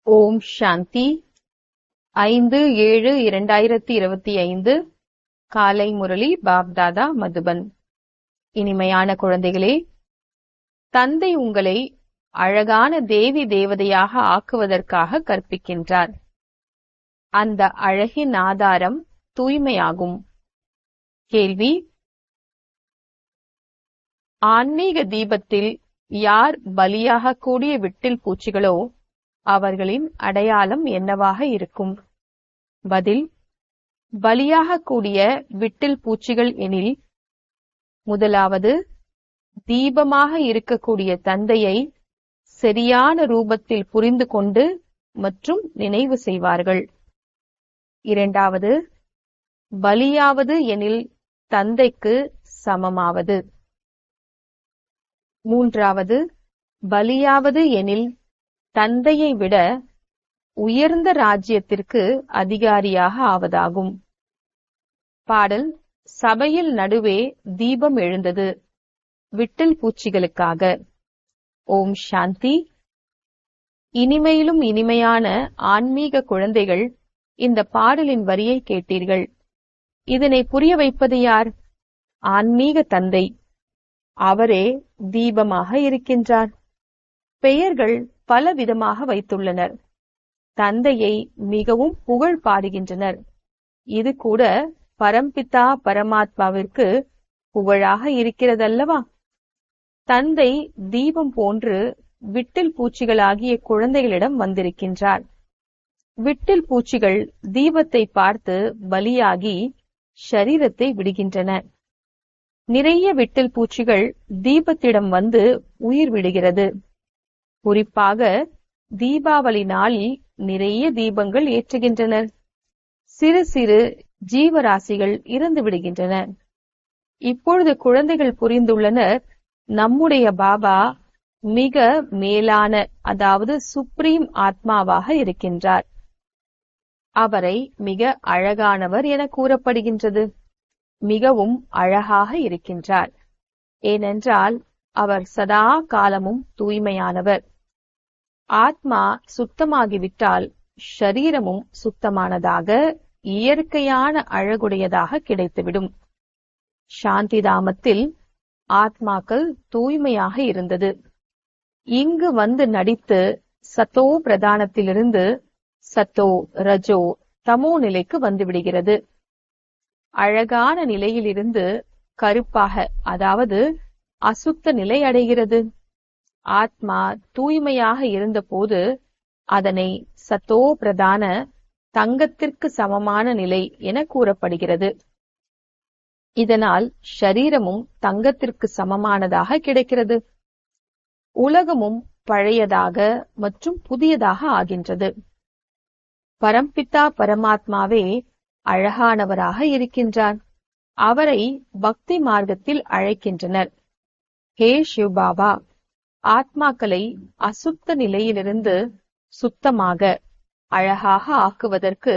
ஓம் சாந்தி 5/7/2025 காலை முரளி பாப்தாதா மதுபன். இனிமையான குழந்தைகளே, தந்தை உங்களை அழகான தேவி தேவதையாக ஆக்குவதற்காக கற்பிக்கின்றார். அந்த அழகின் ஆதாரம் தூய்மையாகும். கேள்வி: ஆன்மீக தீபத்தில் யார் பலியாகக்கூடிய விட்டில் பூச்சிகளோ அவர்களின் அடையாளம் என்னவாக இருக்கும்? பதில்: பலியாகக்கூடிய விட்டில் பூச்சிகள் எனில், முதலாவது, தீபமாக இருக்கக்கூடிய தந்தையை சரியான ரூபத்தில் புரிந்து கொண்டு மற்றும் நினைவு செய்வார்கள். இரண்டாவது, பலியாவது எனில் தந்தைக்கு சமமாவது. மூன்றாவது, பலியாவது எனில் தந்தையை விட உயர்ந்த ராஜ்யத்திற்கு அதிகாரியாக ஆவதாகும். பாடல்: சபையில் நடுவே தீபம் எழுந்தது விட்டில் பூச்சிகளுக்காக. ஓம் சாந்தி. இனிமையிலும் இனிமையான ஆன்மீக குழந்தைகள், இந்த பாடலின் வரியை கேட்டீர்கள். இதனை புரிய வைப்பது யார்? ஆன்மீக தந்தை. அவரே தீபமாக இருக்கின்றார். பெயர்கள் பல விதமாக வைத்துள்ளனர். தந்தையை மிகவும் புகழ் பாடுகின்றனர். இது கூட பரம்பிதா பரமாத்மாவிற்கு புகழாக இருக்கிறதல்லவா? தந்தை தீபம் போன்று விட்டில் பூச்சிகளாகிய குழந்தைகளிடம் வந்திருக்கின்றார். விட்டில் பூச்சிகள் தீபத்தை பார்த்து பலியாகி ஷரீரத்தை விடுகின்றன. நிறைய விட்டில் பூச்சிகள் தீபத்திடம் வந்து உயிர் விடுகிறது. குறிப்பாக தீபாவளி நாளில் நிறைய தீபங்கள் ஏற்றுகின்றனர். சிறு சிறு ஜீவராசிகள் இறந்து விடுகின்றன. இப்பொழுது குழந்தைகள் புரிந்துள்ளனர், நம்முடைய பாபா மிக மேலான, அதாவது சுப்ரீம் ஆத்மாவாக இருக்கின்றார். அவரை மிக அழகானவர் என கூறப்படுகின்றது. மிகவும் அழகாக இருக்கின்றார். ஏனென்றால் அவர் சதா காலமும் தூய்மையானவர். ஆத்மா சுத்தமாகிவிட்டால் ஷரீரமும் சுத்தமானதாக, இயற்கையான அழகுடையதாக கிடைத்துவிடும். சாந்திதாமத்தில் ஆத்மாக்கள் தூய்மையாக இருந்தது. இங்கு வந்து நடித்து சத்தோ பிரதானத்திலிருந்து சத்தோ ரஜோ தமோ நிலைக்கு வந்துவிடுகிறது. அழகான நிலையிலிருந்து கருப்பாக, அதாவது அசுத்த நிலை அடைகிறது. ஆத்மா தூய்மையாக இருந்தபோது அதனை சத்தோ பிரதான தங்கத்திற்கு சமமான நிலை என கூறப்படுகிறது. இதனால் ஷரீரமும் தங்கத்திற்கு சமமானதாக கிடைக்கிறது. உலகமும் பழையதாக மற்றும் புதியதாக ஆகின்றது. பரம்பிதா பரமாத்மாவே அழகானவராக இருக்கின்றார். அவரை பக்தி மார்க்கத்தில் அழைக்கின்றனர். ஹே சிவபாபா, ஆத்மாக்களை அசுத்த நிலையிலிருந்து சுத்தமாக அழகாக ஆக்குவதற்கு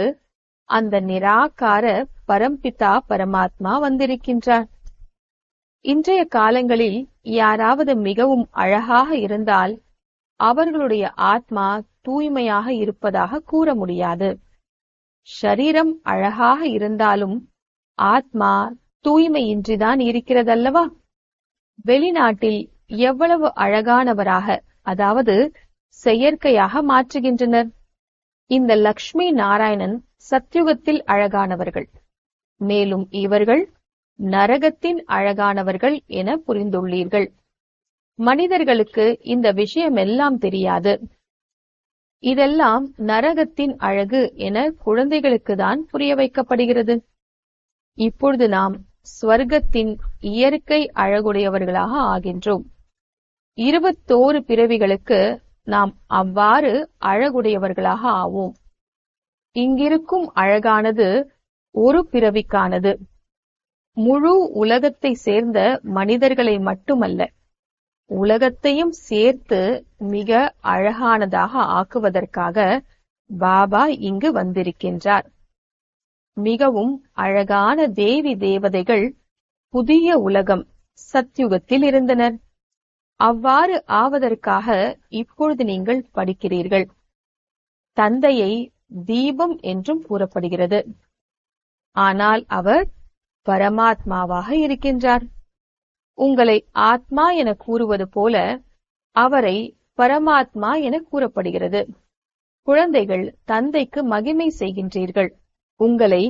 அந்த நிராகார பரம்பிதா பரமாத்மா வந்திருக்கின்றார். இன்றைய காலங்களில் யாராவது மிகவும் அழகாக இருந்தால் அவர்களுடைய ஆத்மா தூய்மையாக இருப்பதாக கூற முடியாது. ஷரீரம் அழகாக இருந்தாலும் ஆத்மா தூய்மையின்றிதான் இருக்கிறதல்லவா? வெளிநாட்டில் எவ்வளவு அழகானவராக, அதாவது செயற்கையாக மாற்றுகின்றனர். இந்த லக்ஷ்மி நாராயணன் சத்யுகத்தில் அழகானவர்கள், மேலும் இவர்கள் நரகத்தின் அழகானவர்கள் என புரிந்துள்ளீர்கள். மனிதர்களுக்கு இந்த விஷயமெல்லாம் தெரியாது. இதெல்லாம் நரகத்தின் அழகு என குழந்தைகளுக்கு தான் புரிய வைக்கப்படுகிறது. இப்பொழுது நாம் ஸ்வர்க்கத்தின் இயற்கை அழகுடையவர்களாக ஆகின்றோம். 21 பிறவிகளுக்கு நாம் அவ்வாறு அழகுடையவர்களாக ஆவோம். இங்கிருக்கும் அழகானது ஒரு பிறவிக்கானது. முழு உலகத்தை சேர்ந்த மனிதர்களை மட்டுமல்ல, உலகத்தையும் சேர்த்து மிக அழகானதாக ஆக்குவதற்காக பாபா இங்கு வந்திருக்கின்றார். மிகவும் அழகான தேவி தேவதைகள் புதிய உலகம் சத்யுகத்தில் இருந்தனர். அவ்வாறு ஆவதற்காக இப்பொழுது நீங்கள் படிக்கிறீர்கள். தந்தையை தீபம் என்றும் கூறப்படுகிறது. ஆனால் அவர் பரமாத்மாவாக இருக்கின்றார். உங்களை ஆத்மா என கூறுவது போல அவரை பரமாத்மா என கூறப்படுகிறது. குழந்தைகள், தந்தைக்கு மகிமை செய்கின்றீர்கள். உங்களை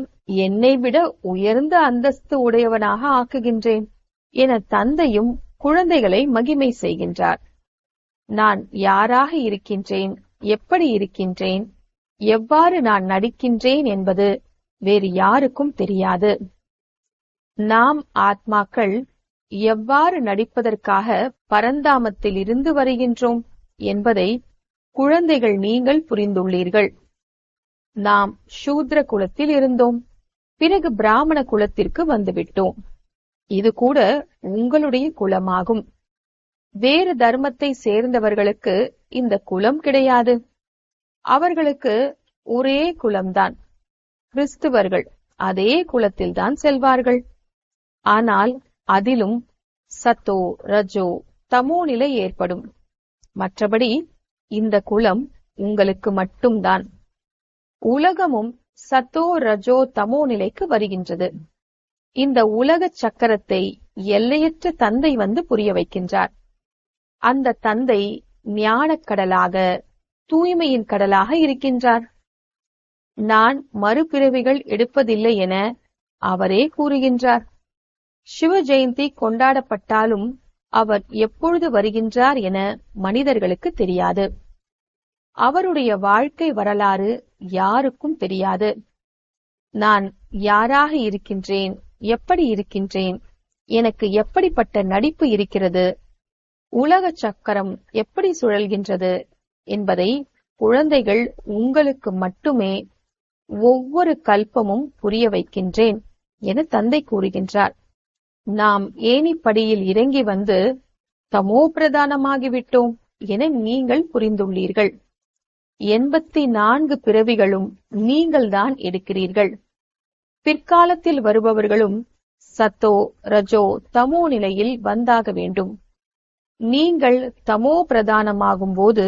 என்னை விட உயர்ந்த அந்தஸ்து உடையவனாக ஆக்குகின்றேன் என தந்தையும் குழந்தைகளை மகிமை செய்கின்றார். நான் யாராக இருக்கின்றேன், எப்படி இருக்கின்றேன், எவ்வாறு நான் நடிக்கின்றேன் என்பது வேறு யாருக்கும் தெரியாது. நாம் ஆத்மாக்கள் எவ்வாறு நடிப்பதற்காக பரந்தாமத்தில் இருந்து வருகின்றோம் என்பதை குழந்தைகள் நீங்கள் புரிந்துள்ளீர்கள். நாம் சூத்ர குலத்தில் இருந்தோம், பிறகு பிராமண குலத்திற்கு வந்துவிட்டோம். இது கூட உங்களுடைய குலமாகும். வேறு தர்மத்தை சேர்ந்தவர்களுக்கு இந்த குலம் கிடையாது. அவர்களுக்கு ஒரே குலம்தான். கிறிஸ்துவர்கள் அதே குலத்தில்தான் செல்வார்கள். ஆனால் அதிலும் சத்தோ, ரஜோ, தமோ நிலை ஏற்படும். மற்றபடி இந்த குலம் உங்களுக்கு மட்டும்தான். உலகமும் சத்தோ, ரஜோ, தமோ நிலைக்கு வருகின்றது. இந்த உலக சக்கரத்தை எல்லையற்ற தந்தை வந்து புரிய வைக்கின்றார். அந்த தந்தை ஞானக் கடலாக, தூய்மையின் கடலாக இருக்கின்றார். நான் மறுபிறவிகள் எடுப்பதில்லை என அவரே கூறுகின்றார். சிவ ஜெயந்தி கொண்டாடப்பட்டாலும் அவர் எப்பொழுது வருகின்றார் என மனிதர்களுக்கு தெரியாது. அவருடைய வாழ்க்கை வரலாறு யாருக்கும் தெரியாது. நான் யாராக இருக்கின்றேன், எப்படி இருக்கின்றேன், எனக்கு எப்படிப்பட்ட நடிப்பு இருக்கிறது, உலக சக்கரம் எப்படி சுழல்கின்றது என்பதை குழந்தைகள் உங்களுக்கு மட்டுமே ஒவ்வொரு கல்பமும் புரிய வைக்கின்றேன் என தந்தை கூறுகின்றார். நாம் ஏணிப்படியில் இறங்கி வந்து தமோ பிரதானமாகிவிட்டோம் என நீங்கள் புரிந்துள்ளீர்கள். 84 பிறவிகளும் நீங்கள்தான் எடுக்கிறீர்கள். பிற்காலத்தில் வருபவர்களும் சத்தோ, ரஜோ, தமோ நிலையில் வந்தாக வேண்டும். நீங்கள் தமோ பிரதானமாகும் போது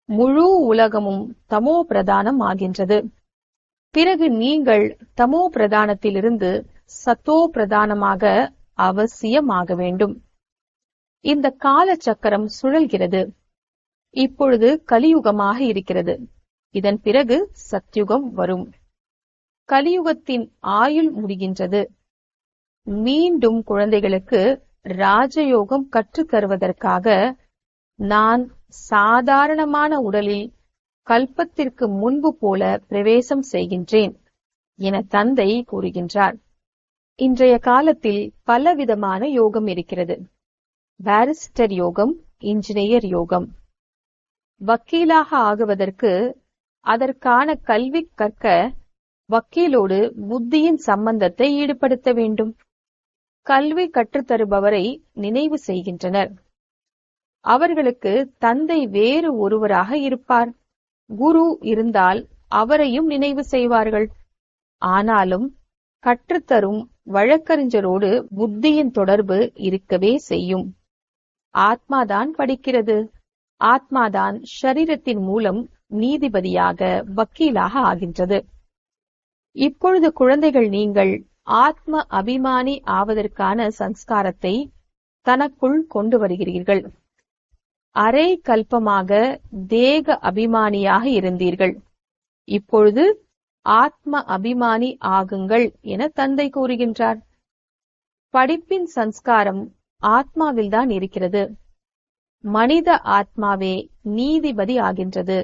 முழு உலகமும் தமோ பிரதானம் ஆகின்றது. பிறகு நீங்கள் தமோ பிரதானத்திலிருந்து சத்தோ பிரதானமாக அவசியமாக வேண்டும். இந்த கால சக்கரம் சுழல்கிறது. இப்பொழுது கலியுகமாக இருக்கிறது. இதன் பிறகு சத்யுகம் வரும். கலியுகத்தின் ஆயுள் முடிகின்றது. மீண்டும் குழந்தைகளுக்கு ராஜயோகம் கற்றுத் தருவதற்காக நான் சாதாரணமான உடலில் கல்பத்திற்கு முன்பு போல பிரவேசம் செய்கின்றேன் என தந்தை கூறுகின்றார். இன்றைய காலத்தில் பலவிதமான யோகம் இருக்கிறது. பாரிஸ்டர் யோகம், இன்ஜினியர் யோகம். வக்கீலாக ஆகுவதற்கு அதற்கான கல்வி கற்க வக்கீலோடு புத்தியின் சம்பந்தத்தை ஈடுபடுத்த வேண்டும். கல்வி கற்றுத்தருபவரை நினைவு செய்கின்றனர். அவர்களுக்கு தந்தை வேறு ஒருவராக இருப்பார். குரு இருந்தால் அவரையும் நினைவு செய்வார்கள். ஆனாலும் கற்றுத்தரும் வழக்கறிஞரோடு புத்தியின் தொடர்பு இருக்கவே செய்யும். ஆத்மாதான் படிக்கிறது. ஆத்மாதான் ஷரீரத்தின் மூலம் நீதிபதியாக, வக்கீலாக ஆகின்றது. இப்பொழுது குழந்தைகள், நீங்கள் ஆத்ம அபிமானி ஆவதற்கான சம்ஸ்காரத்தை தனக்குள் கொண்டு வருகிறீர்கள். அரை கல்பமாக தேக அபிமானியாக இருந்தீர்கள். இப்பொழுது ஆத்ம அபிமானி ஆகுங்கள் என தந்தை கூறுகின்றார். படிப்பின் சம்ஸ்காரம் ஆத்மாவில்தான் இருக்கிறது. மனித ஆத்மாவே நீதிபதி ஆகின்றது.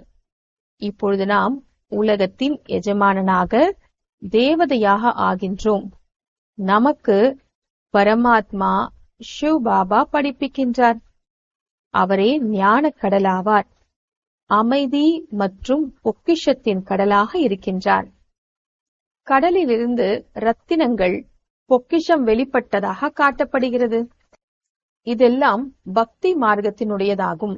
இப்பொழுது நாம் உலகத்தின் எஜமானனாக, தேவதையாக ஆகின்றோம். நமக்கு பரமாத்மா ஷிவ் பாபா படிப்பிக்கின்றார். அவரே ஞானக் கடலாவார். அமைதி மற்றும் பொக்கிஷத்தின் கடலாக இருக்கின்றார். கடலிலிருந்து ரத்தினங்கள், பொக்கிஷம் வெளிப்பட்டதாக காட்டப்படுகிறது. இதெல்லாம் பக்தி மார்க்கத்தினுடையதாகும்.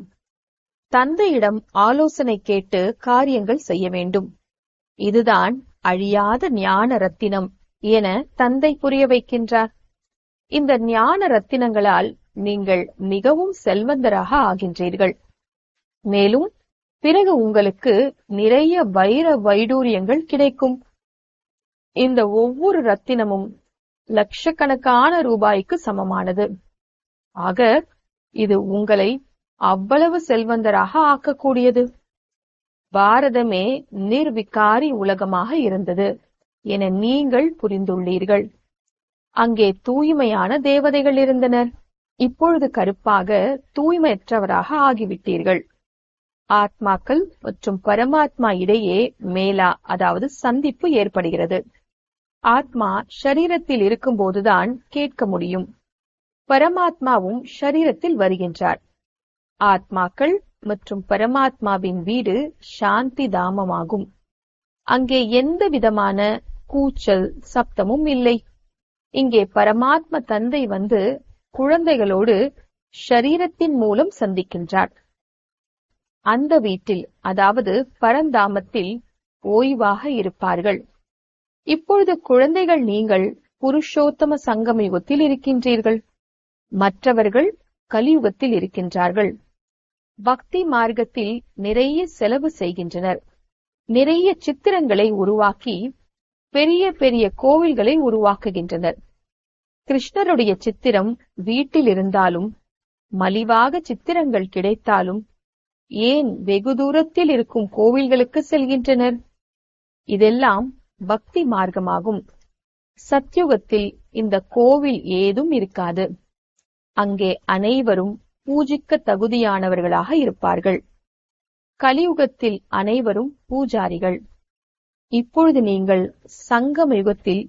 தந்தையிடம் ஆலோசனை கேட்டு காரியங்கள் செய்ய வேண்டும். இதுதான் அழியாத ஞான ரத்தினம் என தந்தை புரிய வைக்கின்றார். இந்த ஞான ரத்தினங்களால் நீங்கள் மிகவும் செல்வந்தராக ஆகின்றீர்கள். மேலும் பிறகு உங்களுக்கு நிறைய வைர வைடூரியங்கள் கிடைக்கும். இந்த ஒவ்வொரு ரத்தினமும் லட்சக்கணக்கான ரூபாய்க்கு சமமானது. ஆக இது உங்களை அவ்வளவு செல்வந்தராக ஆக்கக்கூடியது. பாரதமே நிர்விகாரி உலகமாக இருந்தது என நீங்கள் புரிந்துள்ளீர்கள். அங்கே தூய்மையான தேவதைகள் இருந்தனர். இப்பொழுது கருப்பாக தூய்மையற்றவராக ஆகிவிட்டீர்கள். ஆத்மாக்கள் மற்றும் பரமாத்மா இடையே மேலா, அதாவது சந்திப்பு ஏற்படுகிறது. ஆத்மா ஷரீரத்தில் இருக்கும்போதுதான் கேட்க முடியும். பரமாத்மாவும் ஷரீரத்தில் வருகின்றார். ஆத்மாக்கள் மற்றும் பரமாத்மாவின் வீடு சாந்தி தாமமாகும். அங்கே எந்த விதமான கூச்சல் சப்தமும் இல்லை. இங்கே பரமாத்ம தந்தை வந்து குழந்தைகளோடு ஷரீரத்தின் மூலம் சந்திக்கின்றார். அந்த வீட்டில், அதாவது பரந்தாமத்தில் ஓய்வாக இருப்பார்கள். இப்பொழுது குழந்தைகள் நீங்கள் புருஷோத்தம சங்கம யுகத்தில் இருக்கின்றீர்கள். மற்றவர்கள் கலியுகத்தில் இருக்கின்றார்கள். பக்தி மார்க்கத்தில் நிறைய செலவு செய்கின்றனர். நிறைய சித்திரங்களை உருவாக்கி பெரிய பெரிய கோவில்களை உருவாக்குகின்றனர். கிருஷ்ணருடைய சித்திரம் வீட்டில் இருந்தாலும், மலிவாக சித்திரங்கள் கிடைத்தாலும் ஏன் வெகு தூரத்தில் இருக்கும் கோவில்களுக்கு செல்கின்றனர்? இதெல்லாம் பக்தி மார்க்கமாகும். சத்யுகத்தில் இந்த கோவில் ஏதும் இருக்காது. அங்கே அனைவரும் பூஜிக்க தகுதியானவர்களாக இருப்பார்கள். கலியுகத்தில் அனைவரும் பூஜாரிகள். இப்பொழுது நீங்கள் சங்கம யுகத்தில்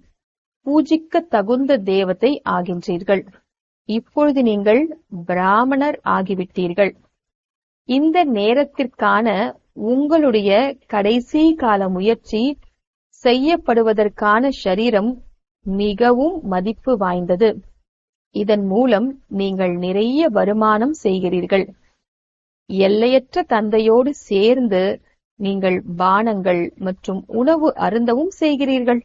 பூஜிக்க தகுந்த தேவதை ஆகின்றீர்கள். இப்பொழுது நீங்கள் பிராமணர் ஆகிவிட்டீர்கள். இந்த நேரத்திற்கான உங்களுடைய கடைசி கால முயற்சி செய்யப்படுவதற்கான ஷரீரம் மிகவும் மதிப்பு வாய்ந்தது. இதன் மூலம் நீங்கள் நிறைய வருமானம் செய்கிறீர்கள். எல்லையற்ற தந்தையோடு சேர்ந்து நீங்கள் பானங்கள் மற்றும் உணவு அருந்தவும் செய்கிறீர்கள்.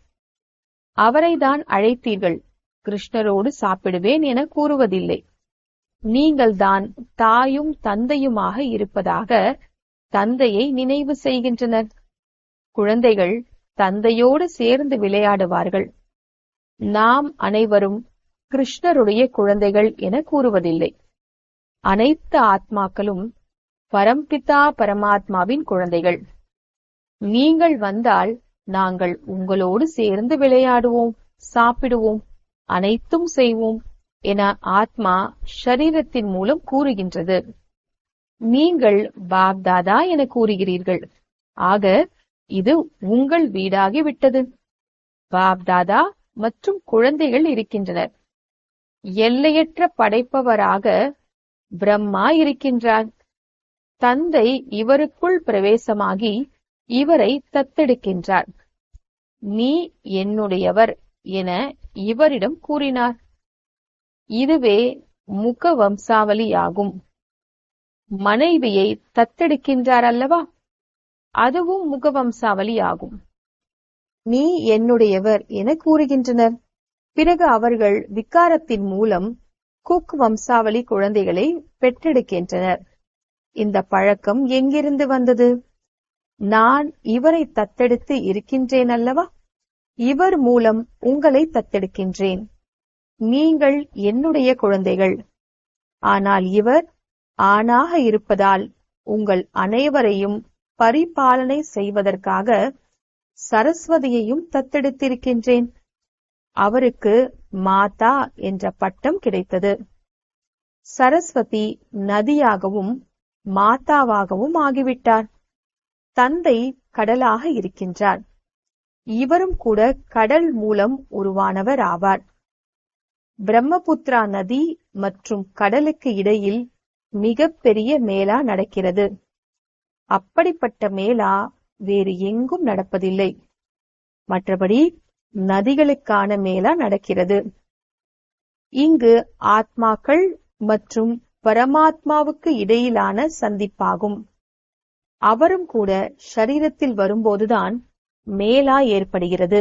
அவரைதான் அழைத்தீர்கள். கிருஷ்ணரோடு சாப்பிடுவேன் என கூறுவதில்லை. நீங்கள் தான் தாயும் தந்தையுமாக இருப்பதாக தந்தையை நினைவு செய்கின்றனர். குழந்தைகள் தந்தையோடு சேர்ந்து விளையாடுவார்கள். நாம் அனைவரும் கிருஷ்ணருடைய குழந்தைகள் என கூறுவதில்லை. அனைத்து ஆத்மாக்களும் பரம்பிதா பரமாத்மாவின் குழந்தைகள். நீங்கள் வந்தால் நாங்கள் உங்களோடு சேர்ந்து விளையாடுவோம், சாப்பிடுவோம், அனைத்தும் செய்வோம் என ஆத்மா ஷரீரத்தின் மூலம் கூறுகின்றது. நீங்கள் பாப்தாதா என கூறுகிறீர்கள். ஆக இது உங்கள் வீடாகி விட்டது. பாப்தாதா மற்றும் குழந்தைகள் இருக்கின்றனர். எல்லையற்ற படைப்பவராக பிரம்மா இருக்கின்றார். தந்தை இவருக்குள் பிரவேசமாகி இவரை தத்தெடுக்கின்றார். நீ என்னுடையவர் என இவரிடம் கூறினார். இதுவே முக வம்சாவளியாகும். மனைவியை தத்தெடுக்கின்றார் அல்லவா, அதுவும் முகவம்சாவளி ஆகும். நீ என்னுடையவர் என கூறுகின்றனர். பிறகு அவர்கள் விகாரத்தின் மூலம் குக் வம்சாவளி குழந்தைகளை பெற்றெடுக்கின்றனர். இந்த பழக்கம் எங்கிருந்து வந்தது? நான் இவரை தத்தெடுத்து இருக்கின்றேன் அல்லவா, இவர் மூலம் உங்களை தத்தெடுக்கின்றேன். நீங்கள் என்னுடைய குழந்தைகள். ஆனால் இவர் ஆணாக இருப்பதால் உங்கள் அனைவரையும் பரிபாலனை செய்வதற்காக சரஸ்வதியையும் தத்தெடுத்திருக்கின்றேன். அவருக்கு மாதா என்ற பட்டம் கிடைத்தது. சரஸ்வதி நதியாகவும் மாதாவாகவும் ஆகிவிட்டார். தந்தை கடலாக இருக்கின்றார். இவரும் கூட கடல் மூலம் உருவானவர் ஆவார். பிரம்மபுத்திரா நதி மற்றும் கடலுக்கு இடையில் மிகப்பெரிய மேளா நடக்கிறது. அப்படிப்பட்ட மேளா வேறு எங்கும் நடப்பதில்லை. மற்றபடி நதிகளுக்கான மேளா நடக்கிறது. இங்கு ஆத்மாக்கள் மற்றும் பரமாத்மாவுக்கு இடையிலான சந்திப்பாகும். அவரும் கூட ஷரீரத்தில் வரும்போதுதான் மேளா ஏற்படுகிறது.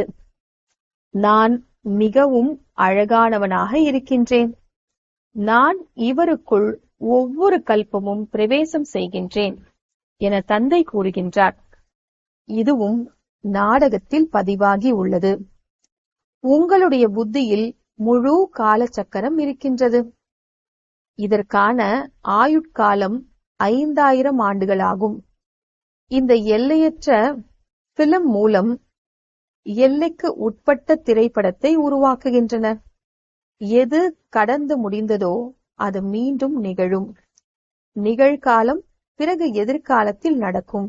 நான் மிகவும் அழகானவனாக இருக்கின்றேன். நான் இவருக்குள் ஒவ்வொரு கல்பமும் பிரவேசம் செய்கின்றேன். என தந்தை கூறுகின்றார். இதுவும் நாடகத்தில் பதிவாகி உள்ளது. உங்களுடைய புத்தியில் முழு காலச்சக்கரம் இருக்கின்றது. இதற்கான ஆயுட்காலம் 5000 ஆண்டுகளாகும். இந்த எல்லையற்ற பிலிம் மூலம் எல்லைக்கு உட்பட்ட திரைப்படத்தை உருவாக்குகின்றனர். எது கடந்து முடிந்ததோ அது மீண்டும் நிகழும். நிகழ்காலம் பிறகு எதிர்காலத்தில் நடக்கும்.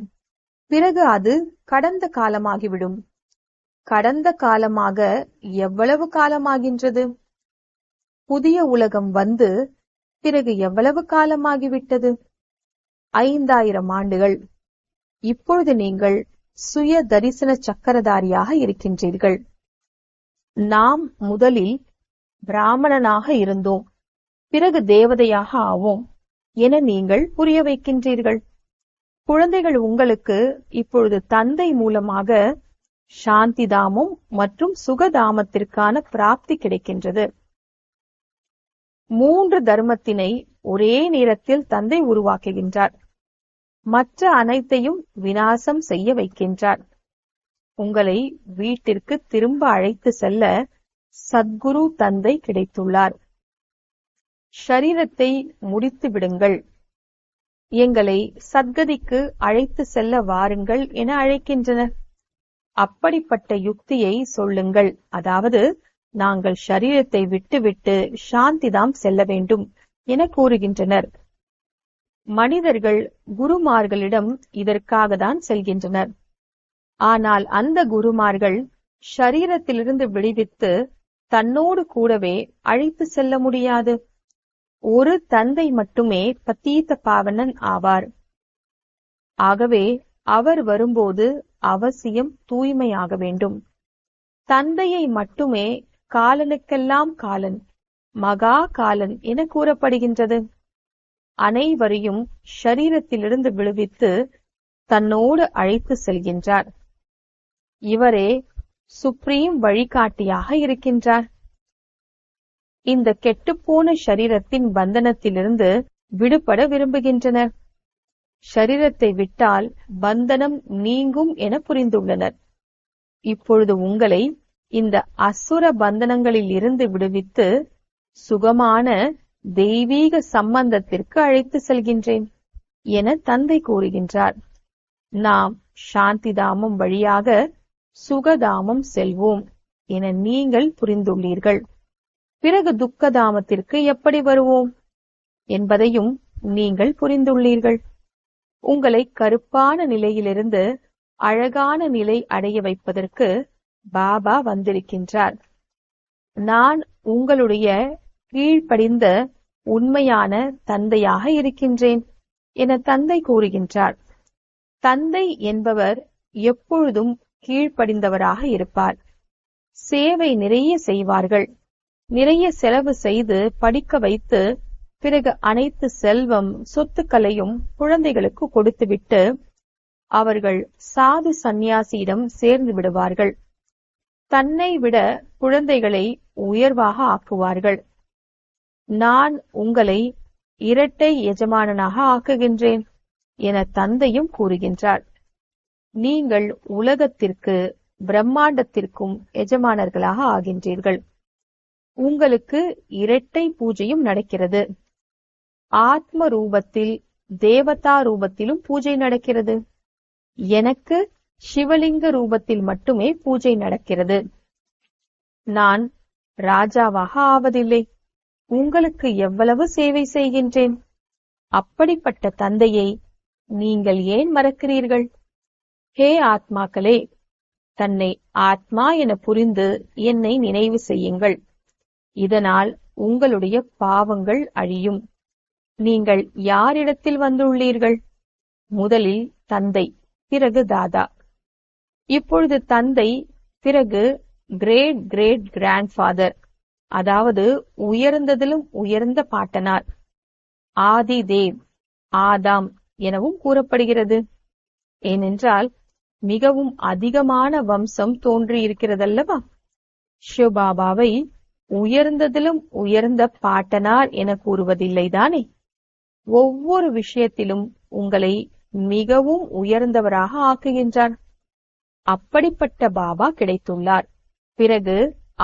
பிறகு அது கடந்த காலமாகிவிடும். கடந்த காலமாக எவ்வளவு காலமாகின்றது? புதிய உலகம் வந்து பிறகு எவ்வளவு காலமாகிவிட்டது? 5000 ஆண்டுகள். இப்பொழுது நீங்கள் சுய தரிசன சக்கரதாரியாக இருக்கின்றீர்கள். நாம் முதலில் பிராமணனாக இருந்தோம், பிறகு தேவதையாக ஆவோம் என நீங்கள் புரிய வைக்கின்றீர்கள். குழந்தைகள், உங்களுக்கு இப்பொழுது தந்தை மூலமாக சாந்திதாமம் மற்றும் சுகதாமத்திற்கான பிராப்தி கிடைக்கின்றது. 3 தர்மத்தினை ஒரே நேரத்தில் தந்தை உருவாக்குகின்றார். மற்ற அனைத்தையும் விநாசம் செய்ய வைக்கின்றார். உங்களை வீட்டிற்கு திரும்ப அழைத்து செல்ல சத்குரு தந்தை கிடைத்துள்ளார். ஷரீரத்தை முடித்து விடுங்கள், எங்களை சத்கதிக்கு அழைத்து செல்ல வாருங்கள் என அழைக்கின்றனர். அப்படிப்பட்ட யுக்தியை சொல்லுங்கள். அதாவது, நாங்கள் ஷரீரத்தை விட்டுவிட்டு சாந்திதாம் செல்ல வேண்டும் என கூறுகின்றனர். மனிதர்கள் குருமார்களிடம் இதற்காக தான் செல்கின்றனர். ஆனால் அந்த குருமார்கள் ஷரீரத்திலிருந்து விடுவித்து தன்னோடு கூடவே அழைத்து செல்ல முடியாது. ஒரு தந்தை மட்டுமே பதீத பாவனன் ஆவார். ஆகவே அவர் வரும்போது அவசியம் தூய்மையாக வேண்டும். தந்தையை மட்டுமே காலனுக்கெல்லாம் காலன், மகா காலன் என கூறப்படுகின்றது. அனைவரையும் ஷரீரத்திலிருந்து விடுவித்து தன்னோடு அழைத்து செல்கின்றார். இவரே சுப்ரீம் வழிகாட்டியாக இருக்கின்றார். இந்த கெட்டுப்போன ஷரீரத்தின் பந்தனத்திலிருந்து விடுபட விரும்புகின்றனர். ஷரீரத்தை விட்டால் பந்தனம் நீங்கும் என புரிந்துள்ளனர். இப்பொழுது உங்களை இந்த அசுர பந்தனங்களில் இருந்து விடுவித்து சுகமான தெய்வீக சம்பந்தத்திற்கு அழைத்து செல்கின்றேன் என தந்தை கூறுகின்றார். நாம் சாந்திதாமம் வழியாக சுகதாமம் செல்வோம் என நீங்கள் புரிந்துள்ளீர்கள். பிறகு துக்கதாமத்திற்கு எப்படி வருவோம் என்பதையும் நீங்கள் புரிந்துள்ளீர்கள். உங்களை கருப்பான நிலையிலிருந்து அழகான நிலை அடைய வைப்பதற்கு பாபா வந்திருக்கின்றார். நான் உங்களுடைய கீழ்ப்படிந்த உண்மையான தந்தையாக இருக்கின்றேன் என தந்தை கூறுகின்றார். தந்தை என்பவர் எப்பொழுதும் கீழ்ப்படிந்தவராக இருப்பார். சேவை நிறைய செய்வார்கள். நிறைய செலவு செய்து படிக்க வைத்து பிறகு அனைத்து செல்வம் சொத்துக்களையும் குழந்தைகளுக்கு கொடுத்துவிட்டு அவர்கள் சாது சந்நியாசியிடம் சேர்ந்து விடுவார்கள். தன்னை விட குழந்தைகளை உயர்வாக ஆக்குவார்கள். நான் உங்களை இரட்டை எஜமானனாக ஆக்குகின்றேன் என தந்தையும் கூறுகின்றார். நீங்கள் உலகத்திற்கு பிரம்மாண்டத்திற்கும் எஜமானர்களாக ஆகின்றீர்கள். உங்களுக்கு இரட்டை பூஜையும் நடக்கிறது. ஆத்ம ரூபத்தில் தேவதா ரூபத்திலும் பூஜை நடக்கிறது. எனக்கு சிவலிங்க ரூபத்தில் மட்டுமே பூஜை நடக்கிறது. நான் ராஜாவாக ஆவதில்லை. உங்களுக்கு எவ்வளவு சேவை செய்கின்றேன். அப்படிப்பட்ட தந்தையை நீங்கள் ஏன் மறக்கிறீர்கள்? ஹே ஆத்மாக்களே, தன்னை ஆத்மா என புரிந்து என்னை நினைவு செய்யுங்கள். இதனால் உங்களுடைய பாவங்கள் அழியும். நீங்கள் யாரிடத்தில் வந்துள்ளீர்கள்? முதலில் தந்தை, பிறகு தாதா. இப்பொழுது தந்தை, பிறகு கிரேட் கிரேட் கிராண்ட்ஃபாதர், அதாவது உயர்ந்ததிலும் உயர்ந்த பாட்டனார், ஆதி தேவ், ஆதாம் எனவும் கூறப்படுகிறது. ஏனென்றால் மிகவும் அதிகமான வம்சம் தோன்றியிருக்கிறதல்லவா? சிவபாபாவை உயர்ந்ததிலும் உயர்ந்த பாட்டனார் என கூறுவதில்லைதானே? ஒவ்வொரு விஷயத்திலும் உங்களை மிகவும் உயர்ந்தவராக ஆக்குகின்றார். அப்படிப்பட்ட பாபா கிடைத்துள்ளார். பிறகு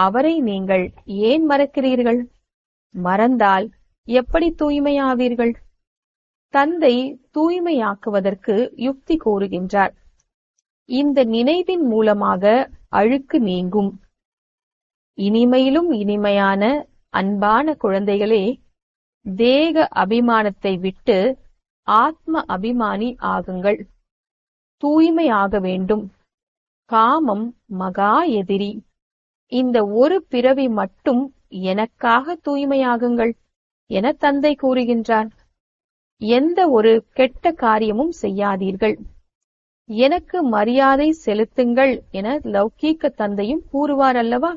அவரை நீங்கள் ஏன் மறக்கிறீர்கள்? மறந்தால் எப்படி தூய்மையாவீர்கள்? தந்தை தூய்மையாக்குவதற்கு யுக்தி கூறுகின்றார். இந்த நினைவின் மூலமாக அழுக்கு நீங்கும். இனிமையிலும் இனிமையான அன்பான குழந்தைகளே, தேக அபிமானத்தை விட்டு ஆத்ம அபிமானி ஆகுங்கள். தூய்மையாக வேண்டும். காமம் மகா எதிரி. இந்த ஒரு பிறவி மட்டும் எனக்காக தூய்மையாகுங்கள் என தந்தை கூறுகின்றார். எந்த ஒரு கெட்ட காரியமும் செய்யாதீர்கள். எனக்கு மரியாதை செலுத்துங்கள் என லௌகீக தந்தையும் கூறுவார் அல்லவா?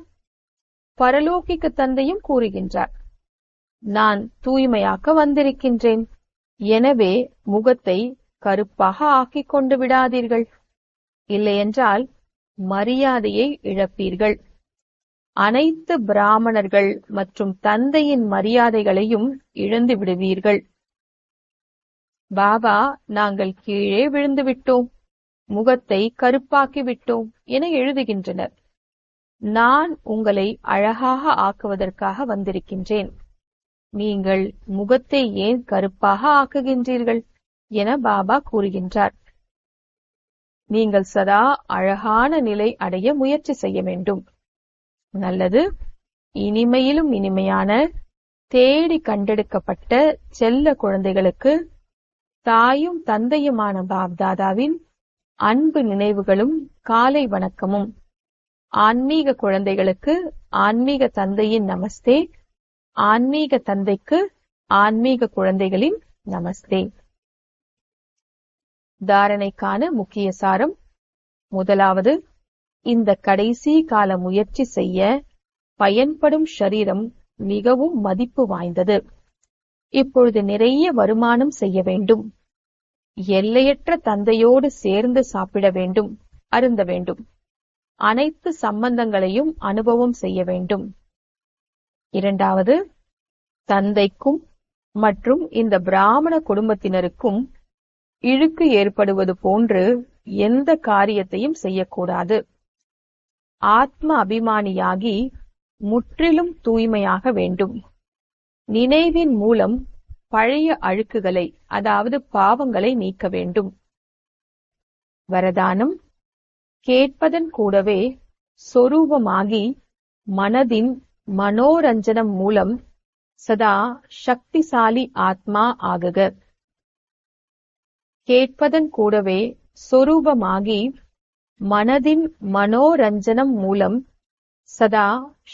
பரலோகிக தந்தையும் கூறுகின்றார், நான் தூய்மையாக்க வந்திருக்கின்றேன். எனவே முகத்தை கருப்பாக ஆக்கிக் கொண்டு விடாதீர்கள். இல்லையென்றால் மரியாதையை இழப்பீர்கள். அனைத்து பிராமணர்கள் மற்றும் தந்தையின் மரியாதைகளையும் இழந்து விடுவீர்கள். பாபா, நாங்கள் கீழே விழுந்து விட்டோம், முகத்தை கருப்பாக்கி விட்டோம் என எழுதுகின்றனர். நான் உங்களை அழகாக ஆக்குவதற்காக வந்திருக்கின்றேன். நீங்கள் முகத்தை ஏன் கருப்பாக ஆக்குகின்றீர்கள் என பாபா கூறுகின்றார். நீங்கள் சதா அழகான நிலை அடைய முயற்சி செய்ய வேண்டும். நல்லது. இனிமையிலும் இனிமையான தேடி கண்டெடுக்கப்பட்ட செல்ல குழந்தைகளுக்கு தாயும் தந்தையுமான பாப்தாதாவின் அன்பு நினைவுகளும் காலை வணக்கமும். ஆன்மீக குழந்தைகளுக்கு ஆன்மீக தந்தையின் நமஸ்தே. ஆன்மீக தந்தைக்கு ஆன்மீக குழந்தைகளின் நமஸ்தே. தாரணைக்கான முக்கிய சாரம். முதலாவது, இந்த கடைசி கால முயற்சி செய்ய பயன்படும் ஷரீரம் மிகவும் மதிப்பு வாய்ந்தது. இப்பொழுது நிறைய வருமானம் செய்ய வேண்டும். எல்லையற்ற தந்தையோடு சேர்ந்து சாப்பிட வேண்டும், அருந்த வேண்டும். அனைத்து சம்பந்தங்களையும் அனுபவம் செய்ய வேண்டும். இரண்டாவது, தந்தைக்கும் மற்றும் இந்த பிராமண குடும்பத்தினருக்கும் இழுக்கு ஏற்படுவது போன்று எந்த காரியத்தையும் செய்யக்கூடாது. ஆத்ம அபிமானியாகி முற்றிலும் தூய்மையாக வேண்டும். நினைவின் மூலம் பழைய அழுக்குகளை, அதாவது பாவங்களை நீக்க வேண்டும். வரதானம். கேட்பதன் கூடவே சொரூபமாகி மனதின் மனோரஞ்சனம் மூலம் சதா சக்திசாலி ஆத்மா ஆகுக. கேட்பதன் கூடவே சொரூபமாகி மனதின் மனோரஞ்சனம் மூலம் சதா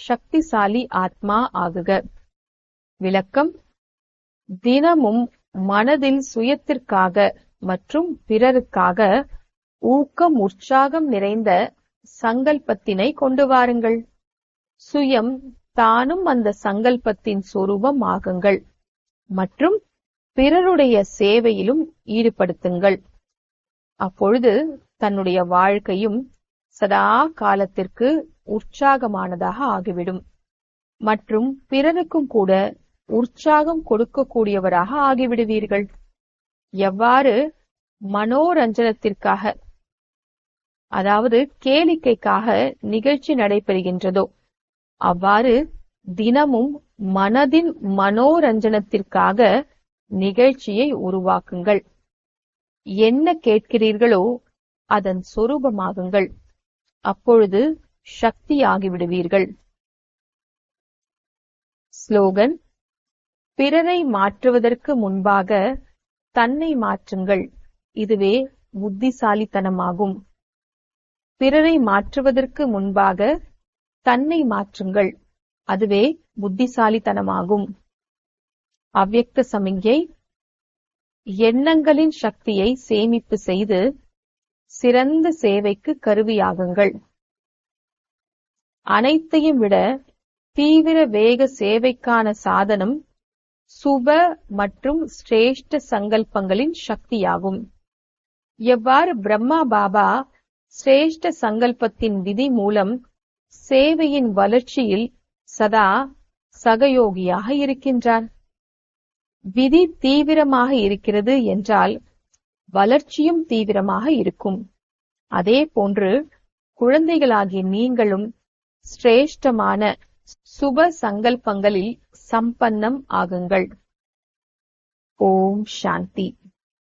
சக்திசாலி ஆத்மா ஆகுக. விளக்கம். தினமும் மனதில் சுயத்திற்காக மற்றும் பிறருக்காக ஊக்கம் உற்சாகம் நிறைந்த சங்கல்பத்தினை கொண்டு வாருங்கள். சுயம் தானும் அந்த சங்கல்பத்தின் சொரூபம் ஆகுங்கள் மற்றும் பிறருடைய சேவையிலும் ஈடுபடுத்துங்கள். அப்பொழுது தன்னுடைய வாழ்க்கையும் சதா காலத்திற்கு உற்சாகமானதாக ஆகிவிடும் மற்றும் பிறருக்கும் கூட உற்சாகம் கொடுக்கக்கூடியவராக ஆகிவிடுவீர்கள். எவ்வாறு மனோரஞ்சனத்திற்காக, அதாவது கேளிக்கைக்காக நிகழ்ச்சி நடைபெறுகின்றதோ அவ்வாறு தினமும் மனதின் மனோரஞ்சனத்திற்காக நிகழ்ச்சியை உருவாக்குங்கள். என்ன கேட்கிறீர்களோ அதன் சொரூபமாகுங்கள். அப்பொழுது சக்தியாகிவிடுவீர்கள். ஸ்லோகன். பிறரை மாற்றுவதற்கு முன்பாக தன்னை மாற்றுங்கள். இதுவே புத்திசாலித்தனமாகும். பிறரை மாற்றுவதற்கு முன்பாக தன்னை மாற்றுங்கள். அதுவே புத்திசாலித்தனமாகும். அவ்யக்த சமிஞ்ஞை. எண்ணங்களின் சக்தியை சேமிப்பு செய்து சிறந்த சேவைக்கு கருவியாகுங்கள். அனைத்தையும் விட தீவிர வேக சேவைக்கான சாதனம் சுப மற்றும் சிரேஷ்ட சங்கல்பங்களின் சக்தியாகும். எவ்வாறு பிரம்மா பாபா சிரேஷ்ட சங்கல்பத்தின் விதி மூலம் சேவையின் வளர்ச்சியில் சதா சகயோகியாக இருக்கின்றார். விதி தீவிரமாக இருக்கிறது என்றால் வளர்ச்சியும் தீவிரமாக இருக்கும். அதே போன்று குழந்தைகளாகிய நீங்களும் சிரேஷ்டமான சுப சங்கல்பங்களில் சம்பன்னம் ஆகுங்கள். ஓம் சாந்தி.